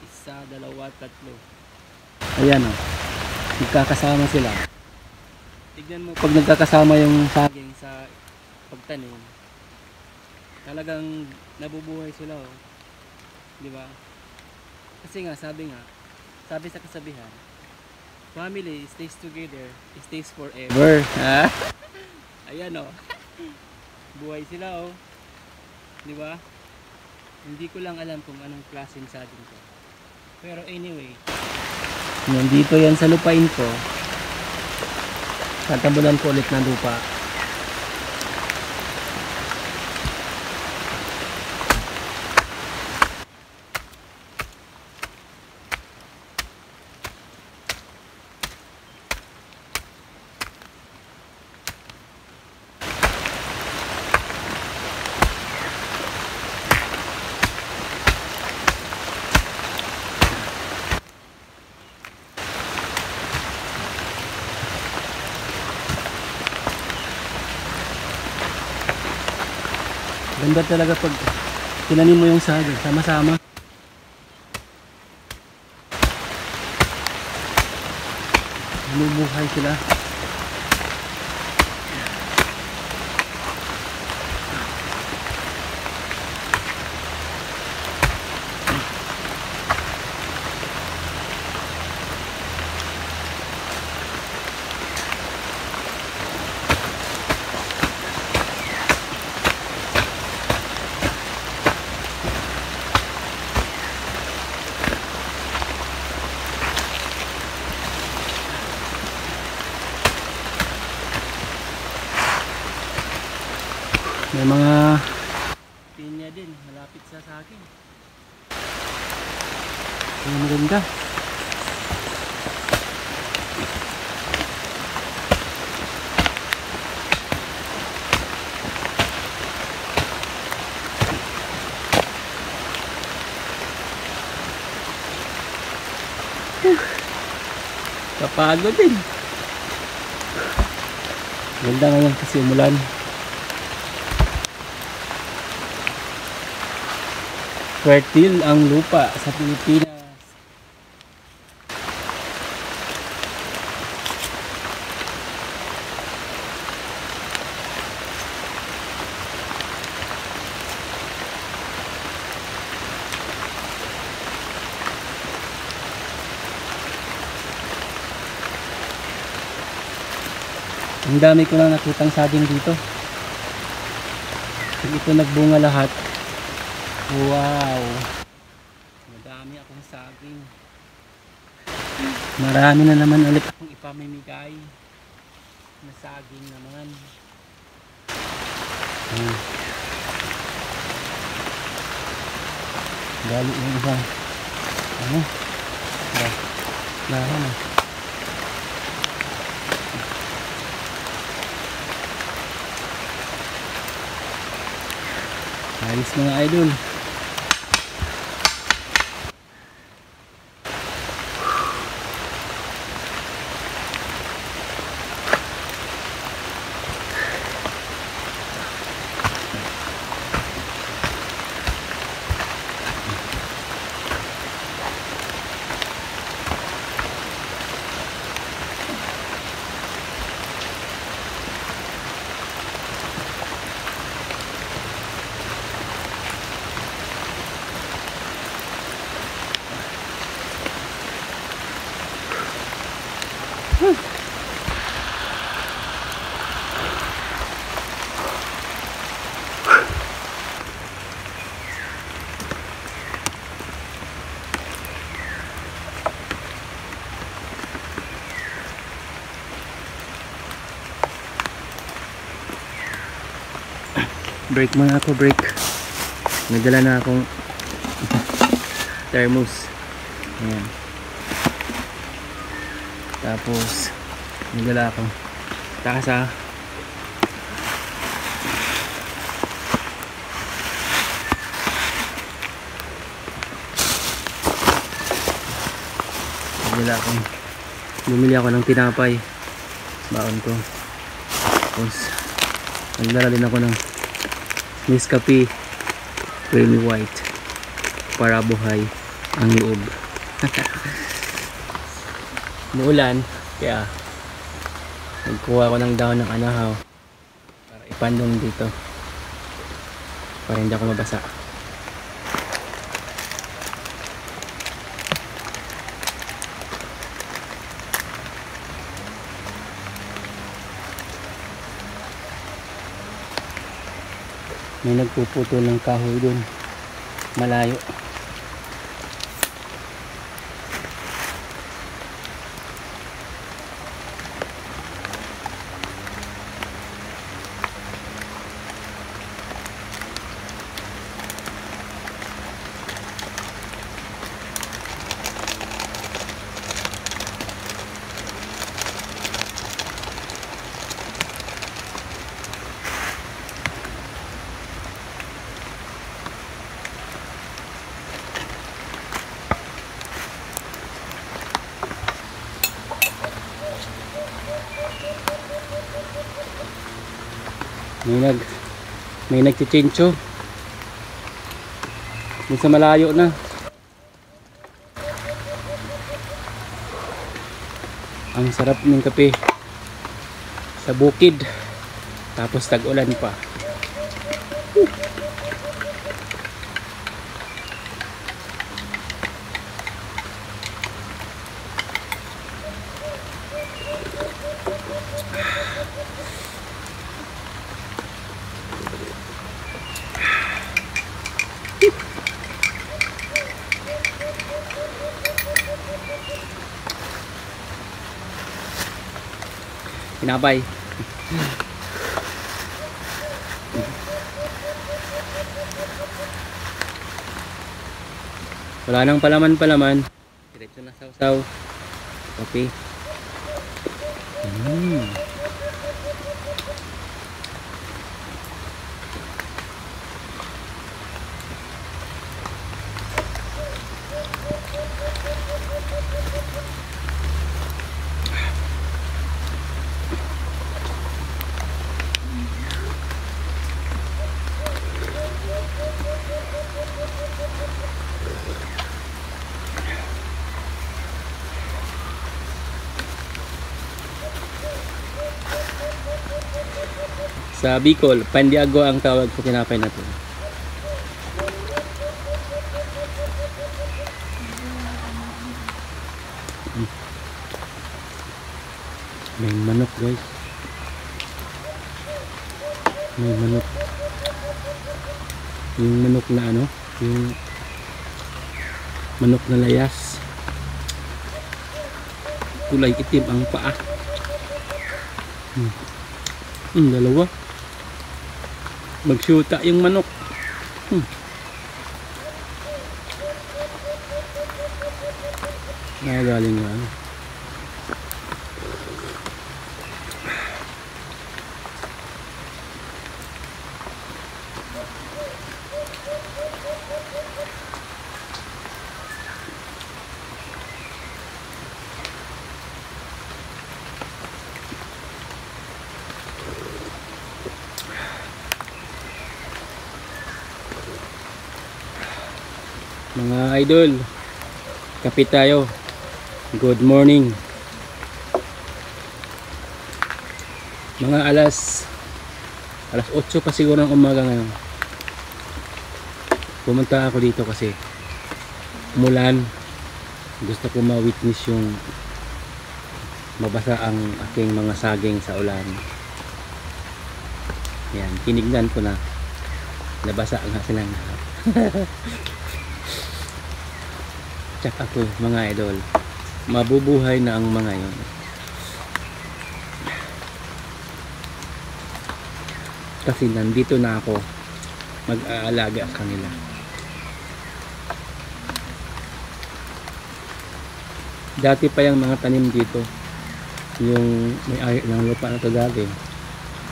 Isa, dalawa, tatlo. Ayan o. Nagkakasama sila. Tignan mo pag nagkakasama yung saging sa pagtanim. Talagang nabubuhay sila o. Diba? Kasi nga, sabi sa kasabihan, family stays together, stays forever. Ha? Ayan o. Buhay sila o. Diba? Hindi ko lang alam kung anong klaseng saging to. Pero anyway, nandito yan sa lupain ko. Tatambulan ko ulit ng lupa. Ganda talaga pag tinanim mo yung saging sama-sama. Bumubuhay sila. May mga pinya din malapit sa akin. Ang maganda. Kapagod din. Ganda ngayon kasi umulan. Fertile ang lupa sa Pilipinas. Ang dami ko lang nakitang saging dito. Pag ito nagbunga lahat. Wow! Madami akong saging. Marami na naman ulit akong ipamimigay na saging naman. Gali yung isa. Ano? Lahan na. Ayos mga idol. Break muna ako, break. Nagdala na akong thermos. Ayan. Tapos nagdala akong tasa. Bumili ako ng tinapay, baon ko. Tapos nagdala din ako ng Nescafe Creamy White para buhay. ang loob. Muulan, kaya nagkuha ko ng dahon ng anahaw para ipandong dito para hindi ako mabasa. May nagpuputo ng kahoy dun malayo. May nagchichincho dun sa malayo na. Ang sarap ng kape sa bukid tapos tag-ulan pa. Tinapay. Wala nang palaman. Diretso na sausaw. Okay. Sa Bicol, pandiago ang tawag sa tinapay natin. May manok, guys. May manok. Yung manok na ano, yung manok na layas. Kulay itim ang paa. Dalawa. Magsyuta yung manok. Nagaling nga ano. Mga idol, kape tayo. Good morning. Mga alas 8 pa siguro ng umaga ngayon. Pumunta ako dito kasi umulan. Gusto ko ma-witness yung mabasa ang aking mga saging sa ulan. Yan, tinignan ko na. Nabasa nga silang lahat. Tsak ako mga idol, mabubuhay na ang mga yon. Kasi nandito na ako mag-aalaga sa kanila. Dati pa yung mga tanim dito, yung may-ari ng lupa na to dati,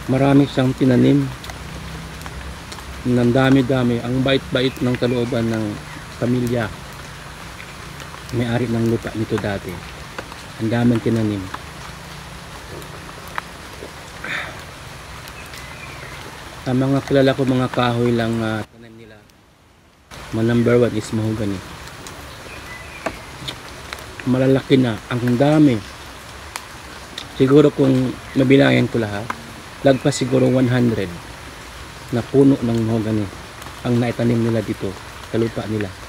marami siyang tinanim ng dami-dami. Ang bait-bait ng kalooban ng pamilya may-ari ng lupa nito dati. Ang daming tinanim. Ang mga kilala ko mga kahoy lang tanim nila. Number 1 is mahogany. malalaki na, ang dami. Siguro kung mabilangan ko lahat, lagpas siguro 100 na puno ng mahogany ang naitanim nila dito sa lupa nila.